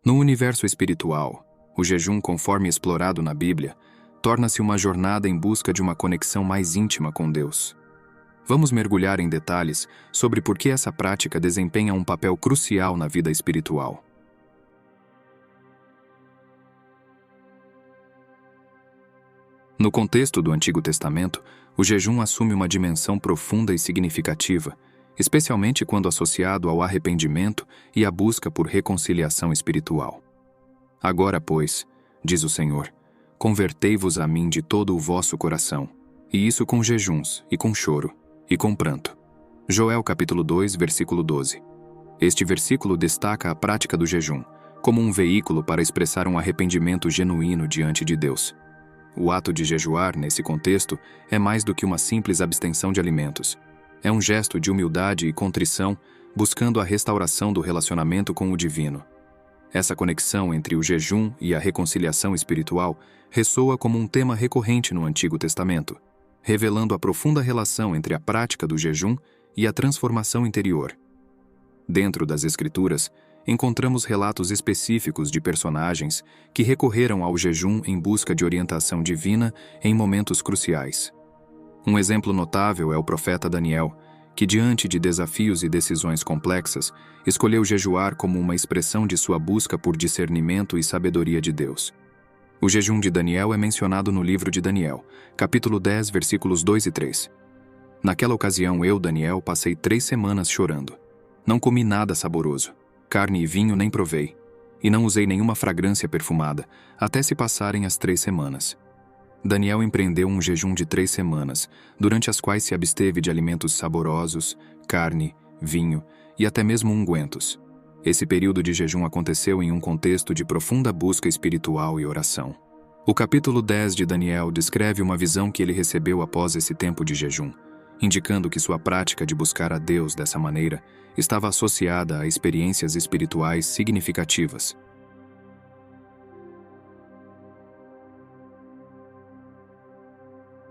No universo espiritual, o jejum, conforme explorado na Bíblia, torna-se uma jornada em busca de uma conexão mais íntima com Deus. Vamos mergulhar em detalhes sobre por que essa prática desempenha um papel crucial na vida espiritual. No contexto do Antigo Testamento, o jejum assume uma dimensão profunda e significativa, especialmente quando associado ao arrependimento e à busca por reconciliação espiritual. Agora, pois, diz o Senhor, convertei-vos a mim de todo o vosso coração, e isso com jejuns, e com choro, e com pranto. Joel capítulo 2, versículo 12. Este versículo destaca a prática do jejum, como um veículo para expressar um arrependimento genuíno diante de Deus. O ato de jejuar, nesse contexto, é mais do que uma simples abstenção de alimentos. É um gesto de humildade e contrição, buscando a restauração do relacionamento com o divino. Essa conexão entre o jejum e a reconciliação espiritual ressoa como um tema recorrente no Antigo Testamento, revelando a profunda relação entre a prática do jejum e a transformação interior. Dentro das Escrituras, encontramos relatos específicos de personagens que recorreram ao jejum em busca de orientação divina em momentos cruciais. Um exemplo notável é o profeta Daniel, que diante de desafios e decisões complexas, escolheu jejuar como uma expressão de sua busca por discernimento e sabedoria de Deus. O jejum de Daniel é mencionado no livro de Daniel, capítulo 10, versículos 2 e 3. Naquela ocasião eu, Daniel, passei 3 semanas chorando. Não comi nada saboroso, carne e vinho nem provei, e não usei nenhuma fragrância perfumada, até se passarem as 3 semanas. Daniel empreendeu um jejum de 3 semanas, durante as quais se absteve de alimentos saborosos, carne, vinho e até mesmo ungüentos. Esse período de jejum aconteceu em um contexto de profunda busca espiritual e oração. O capítulo 10 de Daniel descreve uma visão que ele recebeu após esse tempo de jejum, indicando que sua prática de buscar a Deus dessa maneira estava associada a experiências espirituais significativas.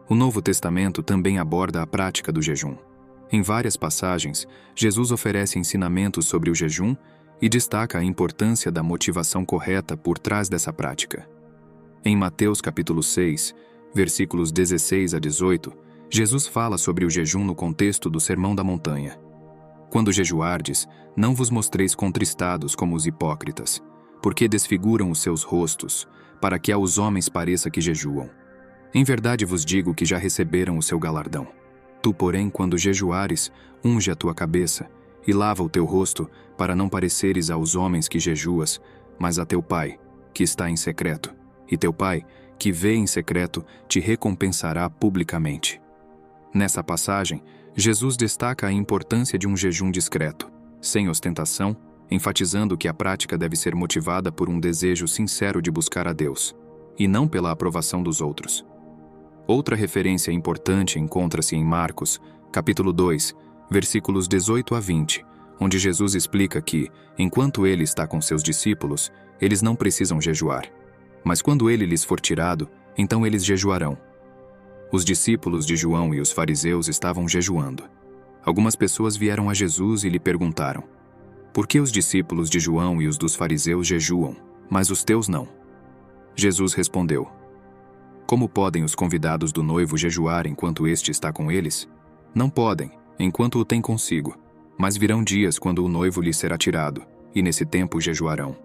O Novo Testamento também aborda a prática do jejum. Em várias passagens, Jesus oferece ensinamentos sobre o jejum e destaca a importância da motivação correta por trás dessa prática. Em Mateus capítulo 6, versículos 16 a 18, Jesus fala sobre o jejum no contexto do Sermão da Montanha. Quando jejuardes, não vos mostreis contristados como os hipócritas, porque desfiguram os seus rostos, para que aos homens pareça que jejuam. Em verdade vos digo que já receberam o seu galardão. Tu, porém, quando jejuares, unge a tua cabeça e lava o teu rosto, para não pareceres aos homens que jejuas, mas a teu Pai, que está em secreto. E teu Pai, que vê em secreto, te recompensará publicamente. Nessa passagem, Jesus destaca a importância de um jejum discreto, sem ostentação, enfatizando que a prática deve ser motivada por um desejo sincero de buscar a Deus, e não pela aprovação dos outros. Outra referência importante encontra-se em Marcos, capítulo 2, versículos 18 a 20, onde Jesus explica que, enquanto ele está com seus discípulos, eles não precisam jejuar. Mas quando ele lhes for tirado, então eles jejuarão. Os discípulos de João e os fariseus estavam jejuando. Algumas pessoas vieram a Jesus e lhe perguntaram: por que os discípulos de João e os dos fariseus jejuam, mas os teus não? Jesus respondeu: como podem os convidados do noivo jejuar enquanto este está com eles? Não podem, enquanto o têm consigo. Mas virão dias quando o noivo lhes será tirado, e nesse tempo jejuarão.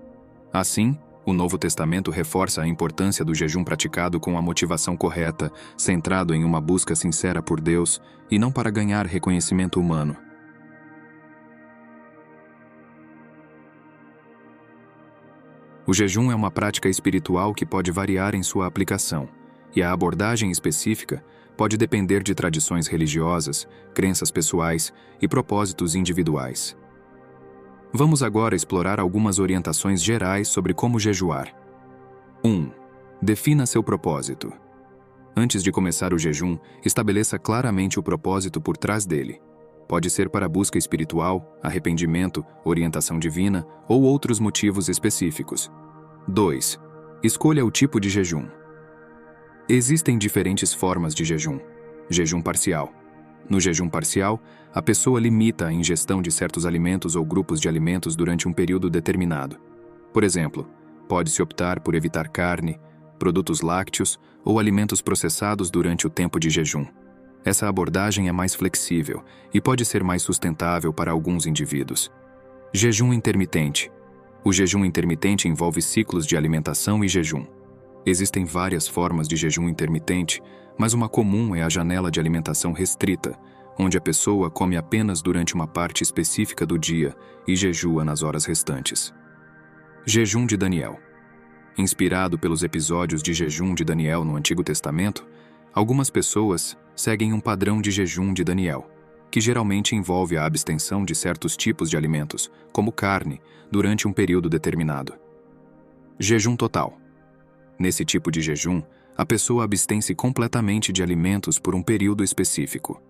Assim, o Novo Testamento reforça a importância do jejum praticado com a motivação correta, centrado em uma busca sincera por Deus, e não para ganhar reconhecimento humano. O jejum é uma prática espiritual que pode variar em sua aplicação, e a abordagem específica pode depender de tradições religiosas, crenças pessoais e propósitos individuais. Vamos agora explorar algumas orientações gerais sobre como jejuar. 1. Defina seu propósito. Antes de começar o jejum, estabeleça claramente o propósito por trás dele. Pode ser para busca espiritual, arrependimento, orientação divina ou outros motivos específicos. 2. Escolha o tipo de jejum. Existem diferentes formas de jejum. Jejum parcial. No jejum parcial, a pessoa limita a ingestão de certos alimentos ou grupos de alimentos durante um período determinado. Por exemplo, pode-se optar por evitar carne, produtos lácteos ou alimentos processados durante o tempo de jejum. Essa abordagem é mais flexível e pode ser mais sustentável para alguns indivíduos. Jejum intermitente. O jejum intermitente envolve ciclos de alimentação e jejum. Existem várias formas de jejum intermitente, mas uma comum é a janela de alimentação restrita, onde a pessoa come apenas durante uma parte específica do dia e jejua nas horas restantes. Jejum de Daniel. Inspirado pelos episódios de jejum de Daniel no Antigo Testamento, algumas pessoas seguem um padrão de jejum de Daniel, que geralmente envolve a abstenção de certos tipos de alimentos, como carne, durante um período determinado. Jejum total. Nesse tipo de jejum, a pessoa abstém-se completamente de alimentos por um período específico.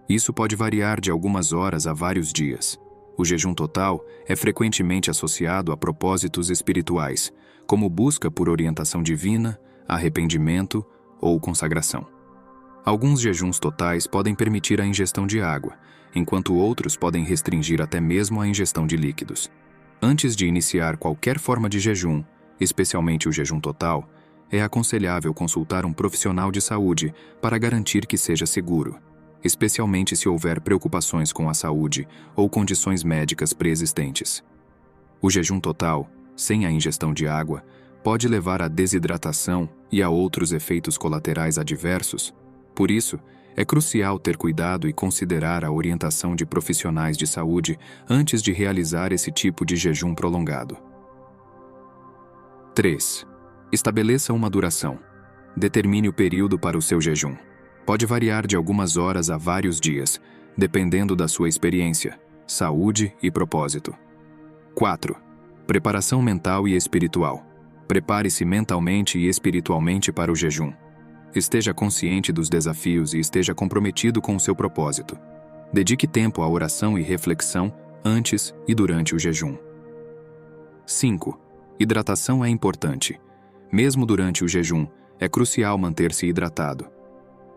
Isso pode variar de algumas horas a vários dias. O jejum total é frequentemente associado a propósitos espirituais, como busca por orientação divina, arrependimento ou consagração. Alguns jejuns totais podem permitir a ingestão de água, enquanto outros podem restringir até mesmo a ingestão de líquidos. Antes de iniciar qualquer forma de jejum, especialmente o jejum total, é aconselhável consultar um profissional de saúde para garantir que seja seguro, especialmente se houver preocupações com a saúde ou condições médicas pré-existentes. O jejum total, sem a ingestão de água, pode levar à desidratação e a outros efeitos colaterais adversos. Por isso, é crucial ter cuidado e considerar a orientação de profissionais de saúde antes de realizar esse tipo de jejum prolongado. 3. Estabeleça uma duração. Determine o período para o seu jejum. Pode variar de algumas horas a vários dias, dependendo da sua experiência, saúde e propósito. 4. Preparação mental e espiritual. Prepare-se mentalmente e espiritualmente para o jejum. Esteja consciente dos desafios e esteja comprometido com o seu propósito. Dedique tempo à oração e reflexão antes e durante o jejum. 5. Hidratação é importante. Mesmo durante o jejum, é crucial manter-se hidratado.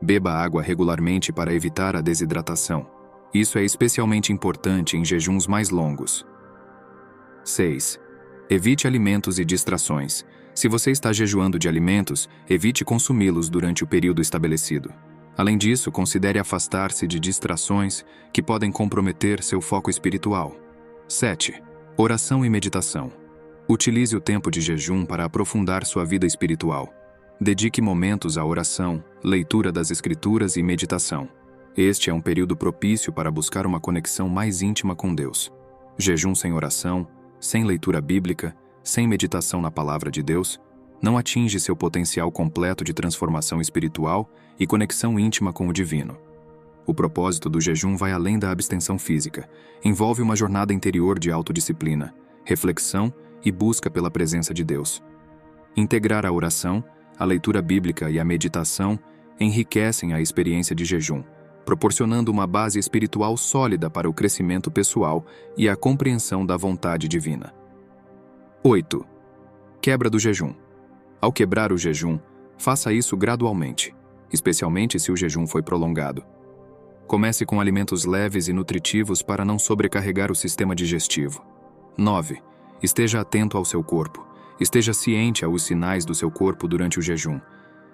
Beba água regularmente para evitar a desidratação. Isso é especialmente importante em jejuns mais longos. 6. Evite alimentos e distrações. Se você está jejuando de alimentos, evite consumi-los durante o período estabelecido. Além disso, considere afastar-se de distrações que podem comprometer seu foco espiritual. 7. Oração e meditação. Utilize o tempo de jejum para aprofundar sua vida espiritual. Dedique momentos à oração, leitura das Escrituras e meditação. Este é um período propício para buscar uma conexão mais íntima com Deus. Jejum sem oração, sem leitura bíblica, sem meditação na palavra de Deus, não atinge seu potencial completo de transformação espiritual e conexão íntima com o divino. O propósito do jejum vai além da abstenção física, envolve uma jornada interior de autodisciplina, reflexão e busca pela presença de Deus. Integrar a oração, a leitura bíblica e a meditação enriquecem a experiência de jejum, proporcionando uma base espiritual sólida para o crescimento pessoal e a compreensão da vontade divina. 8. Quebra do jejum. Ao quebrar o jejum, faça isso gradualmente, especialmente se o jejum foi prolongado. Comece com alimentos leves e nutritivos para não sobrecarregar o sistema digestivo. 9. Esteja atento ao seu corpo. Esteja ciente aos sinais do seu corpo durante o jejum.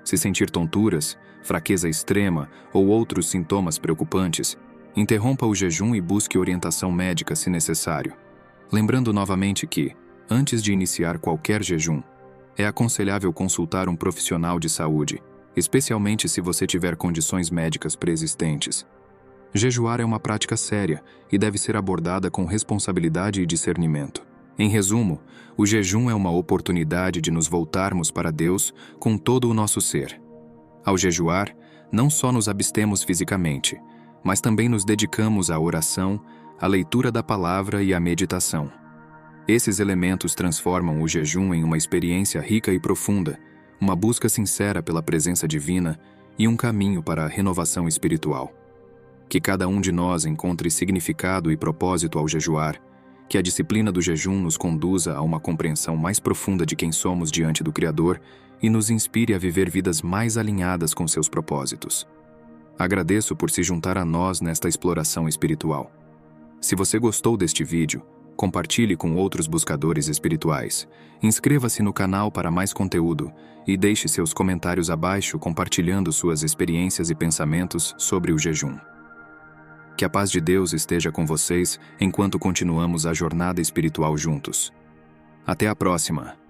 Se sentir tonturas, fraqueza extrema ou outros sintomas preocupantes, interrompa o jejum e busque orientação médica se necessário. Lembrando novamente que, antes de iniciar qualquer jejum, é aconselhável consultar um profissional de saúde, especialmente se você tiver condições médicas pré-existentes. Jejuar é uma prática séria e deve ser abordada com responsabilidade e discernimento. Em resumo, o jejum é uma oportunidade de nos voltarmos para Deus com todo o nosso ser. Ao jejuar, não só nos abstemos fisicamente, mas também nos dedicamos à oração, à leitura da palavra e à meditação. Esses elementos transformam o jejum em uma experiência rica e profunda, uma busca sincera pela presença divina e um caminho para a renovação espiritual. Que cada um de nós encontre significado e propósito ao jejuar, que a disciplina do jejum nos conduza a uma compreensão mais profunda de quem somos diante do Criador e nos inspire a viver vidas mais alinhadas com seus propósitos. Agradeço por se juntar a nós nesta exploração espiritual. Se você gostou deste vídeo, compartilhe com outros buscadores espirituais. Inscreva-se no canal para mais conteúdo e deixe seus comentários abaixo compartilhando suas experiências e pensamentos sobre o jejum. Que a paz de Deus esteja com vocês enquanto continuamos a jornada espiritual juntos. Até a próxima!